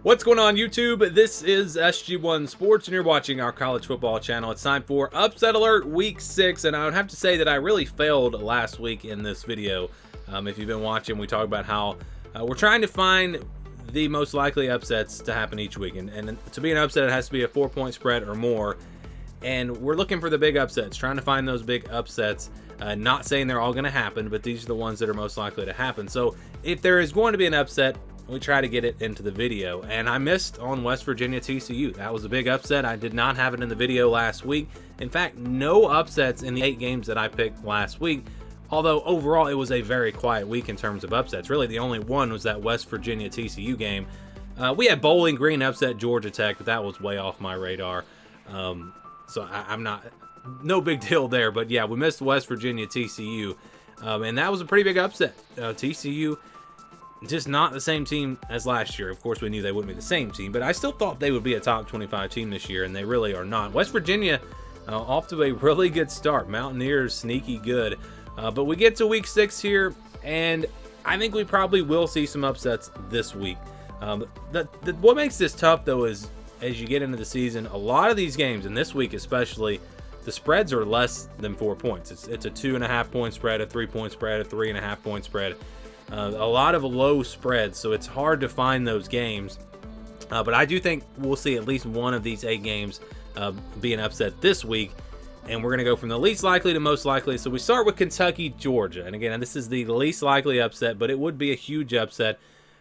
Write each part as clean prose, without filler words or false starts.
What's going on, YouTube? This is SG1 Sports, and you're watching our college football channel. It's time for Upset Alert Week 6, and I would have to say that I really failed last week in this video. If you've been watching, we talked about how we're trying to find the most likely upsets to happen each week, and to be an upset, it has to be a 4-point spread or more, and we're looking for the big upsets, trying to find those big upsets. Not saying they're all going to happen, but these are the ones that are most likely to happen. So if there is going to be an upset, we try to get it into the video, and I missed on West Virginia TCU. That was a big upset. I did not have it in the video last week. In fact, no upsets in the 8 games that I picked last week, although overall it was a very quiet week in terms of upsets. Really, the only one was that West Virginia TCU game. We had Bowling Green upset Georgia Tech, but that was way off my radar. So I'm not, no big deal there, but yeah, we missed West Virginia TCU, and that was a pretty big upset. TCU, just not the same team as last year. Of course, we knew they wouldn't be the same team, but I still thought they would be a top 25 team this year, and they really are not. West Virginia off to a really good start. Mountaineers sneaky good, but we get to week 6 here, and I think we probably will see some upsets this week. What makes this tough, though, is as you get into the season, a lot of these games, and this week especially, the spreads are less than 4 points. It's a 2.5-point spread, a 3-point spread, a 3.5-point spread. A lot of low spreads, so it's hard to find those games. But I do think we'll see at least one of these 8 games being upset this week. And we're going to go from the least likely to most likely. So we start with Kentucky, Georgia. And again, this is the least likely upset, but it would be a huge upset.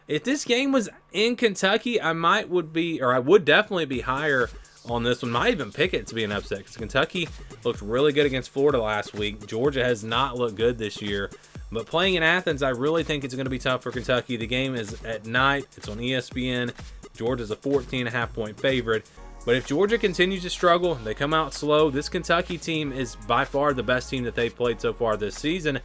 If this game was in Kentucky, I would definitely be higher on this one. Might even pick it to be an upset, because Kentucky looked really good against Florida last week. Georgia has not looked good this year. But playing in Athens, I really think it's going to be tough for Kentucky. The game is at night. It's on ESPN. Georgia's a 14.5-point favorite. But if Georgia continues to struggle, they come out slow, this Kentucky team is by far the best team that they've played so far this season.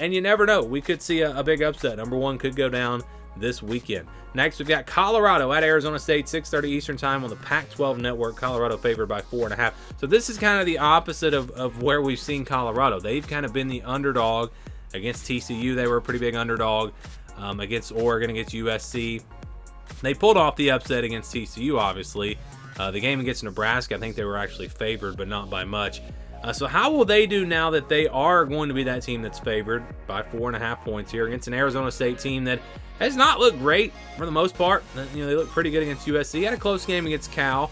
And you never know. We could see a big upset. Number 1 could go down this weekend. Next, we've got Colorado at Arizona State, 6:30 Eastern Time on the Pac-12 network. Colorado favored by 4.5. So this is kind of the opposite of where we've seen Colorado. They've kind of been the underdog. Against TCU, they were a pretty big underdog. Against Oregon, against USC, they pulled off the upset against TCU, obviously. The game against Nebraska, I think they were actually favored, but not by much. So how will they do now that they are going to be that team that's favored by 4.5 points here against an Arizona State team that has not looked great for the most part? You know, they look pretty good against USC. Had a close game against Cal.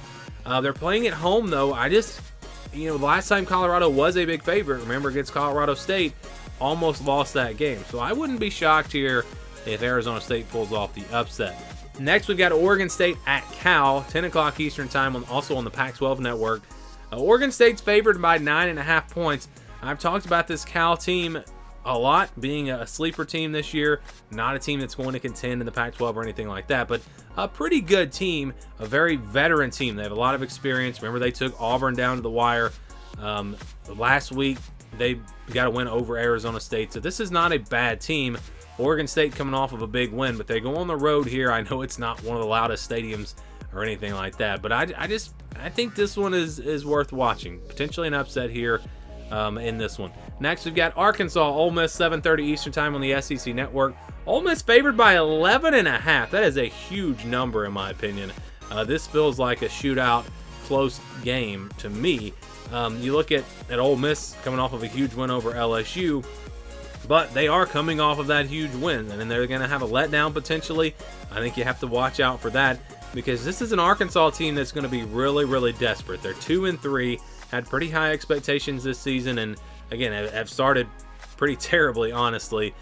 They're playing at home, though. The last time Colorado was a big favorite, remember, against Colorado State, almost lost that game. So I wouldn't be shocked here if Arizona State pulls off the upset. Next, we've got Oregon State at Cal, 10 o'clock Eastern Time, also on the Pac-12 network. Oregon State's favored by 9.5 points. I've talked about this Cal team a lot, being a sleeper team this year. Not a team that's going to contend in the Pac-12 or anything like that, but a pretty good team, a very veteran team. They have a lot of experience. Remember, they took Auburn down to the wire last week. They got a win over Arizona State, so this is not a bad team. Oregon State coming off of a big win, but they go on the road here. I know it's not one of the loudest stadiums or anything like that, but I think this one is worth watching. Potentially an upset here in this one. Next, we've got Arkansas, Ole Miss, 7:30 Eastern Time on the SEC Network. Ole Miss favored by 11.5. That is a huge number in my opinion. This feels like a shootout, close game to me. You look at Ole Miss coming off of a huge win over LSU, but they are coming off of that huge win, and then they're going to have a letdown potentially. I think you have to watch out for that, because this is an Arkansas team that's going to be really, really desperate. They're 2-3, had pretty high expectations this season, and again, have started pretty terribly, honestly.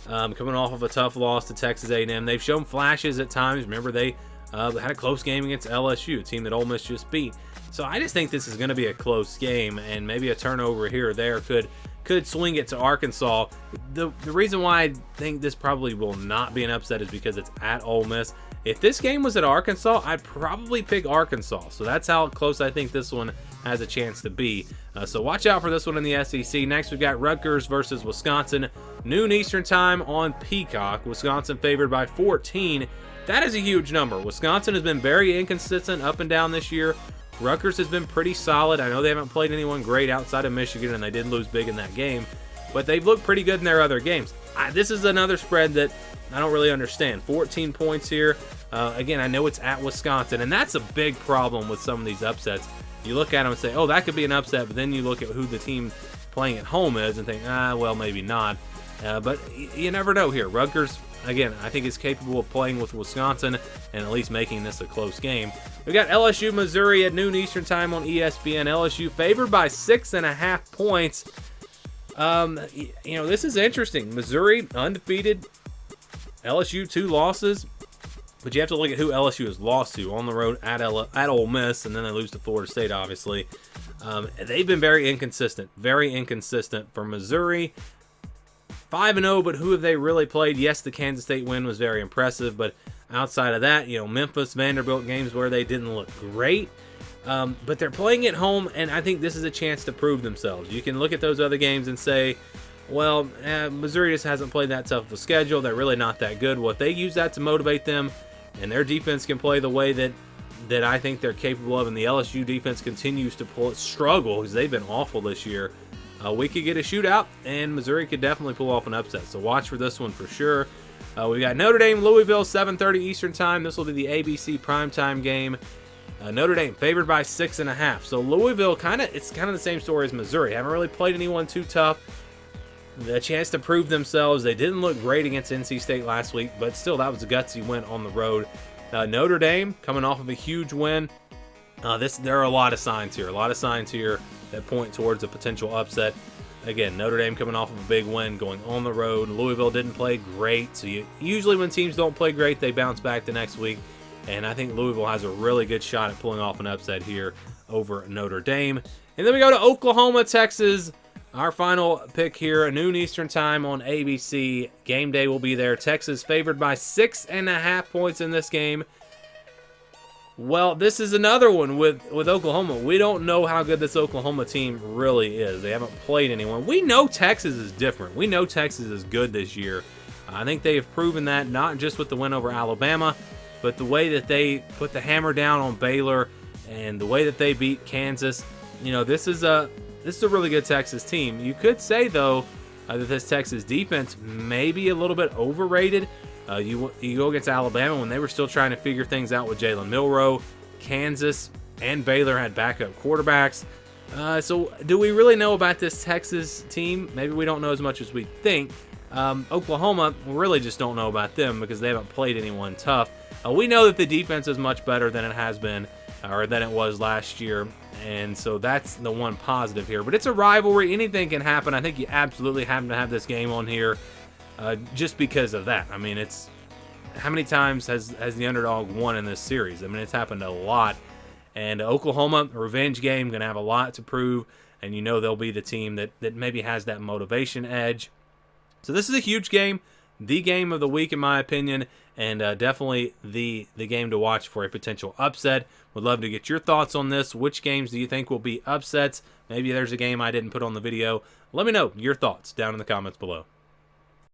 Coming off of a tough loss to Texas A&M. They've shown flashes at times. Remember, they had a close game against LSU, a team that Ole Miss just beat. So I just think this is going to be a close game, and maybe a turnover here or there could swing it to Arkansas. The reason why I think this probably will not be an upset is because it's at Ole Miss. If this game was at Arkansas, I'd probably pick Arkansas. So that's how close I think this one has a chance to be. So watch out for this one in the SEC. Next, we've got Rutgers versus Wisconsin, noon Eastern Time on Peacock. Wisconsin favored by 14. That is a huge number. Wisconsin has been very inconsistent up and down this year. Rutgers has been pretty solid. I know they haven't played anyone great outside of Michigan, and they did lose big in that game, but they've looked pretty good in their other games. This is another spread that I don't really understand. 14 points here. Again, I know it's at Wisconsin, and that's a big problem with some of these upsets. You look at them and say, oh, that could be an upset, but then you look at who the team playing at home is and think, well, maybe not. But you never know here. Rutgers, again, I think is capable of playing with Wisconsin and at least making this a close game. We got LSU, Missouri at noon Eastern time on ESPN. LSU favored by 6.5 points. This is interesting. Missouri undefeated. LSU 2 losses. But you have to look at who LSU has lost to on the road at Ole Miss, and then they lose to Florida State, obviously. They've been very inconsistent for Missouri. 5-0, but who have they really played? Yes, the Kansas State win was very impressive, but outside of that, Memphis, Vanderbilt games where they didn't look great. But they're playing at home, and I think this is a chance to prove themselves. You can look at those other games and say, well, Missouri just hasn't played that tough of a schedule. They're really not that good. Well, if they use that to motivate them, and their defense can play the way that I think they're capable of, and the LSU defense continues to struggle because they've been awful this year, we could get a shootout, and Missouri could definitely pull off an upset. So watch for this one for sure. We got Notre Dame, Louisville, 7:30 Eastern time. This will be the ABC primetime game. Notre Dame favored by 6.5. So Louisville, it's kind of the same story as Missouri. Haven't really played anyone too tough. The chance to prove themselves. They didn't look great against NC State last week, but still, that was a gutsy win on the road. Notre Dame coming off of a huge win. There are a lot of signs here. That point towards a potential upset. Again, Notre Dame coming off of a big win, going on the road. Louisville didn't play great, so usually when teams don't play great, they bounce back the next week. And I think Louisville has a really good shot at pulling off an upset here over Notre Dame. And then we go to Oklahoma, Texas. Our final pick here, at noon Eastern time on ABC. Game day will be there. Texas favored by 6.5 points in this game. Well, this is another one with Oklahoma. We don't know how good this Oklahoma team really is. They haven't played anyone. We know Texas is different. We know Texas is good this year. I think they have proven that, not just with the win over Alabama, but the way that they put the hammer down on Baylor and the way that they beat Kansas. This is a really good Texas team. You could say, though, that this Texas defense may be a little bit overrated. You go against Alabama when they were still trying to figure things out with Jalen Milroe. Kansas and Baylor had backup quarterbacks. So do we really know about this Texas team? Maybe we don't know as much as we think. Oklahoma, we really just don't know about them because they haven't played anyone tough. We know that the defense is much better than it has been, or than it was last year. And so that's the one positive here. But it's a rivalry. Anything can happen. I think you absolutely have to have this game on here just because of that. I mean, it's how many times has the underdog won in this series? I mean, it's happened a lot. And Oklahoma, a revenge game, going to have a lot to prove. And they'll be the team that maybe has that motivation edge. So this is a huge game. The game of the week, in my opinion, and definitely the game to watch for a potential upset. Would love to get your thoughts on this. Which games do you think will be upsets? Maybe there's a game I didn't put on the video. Let me know your thoughts down in the comments below.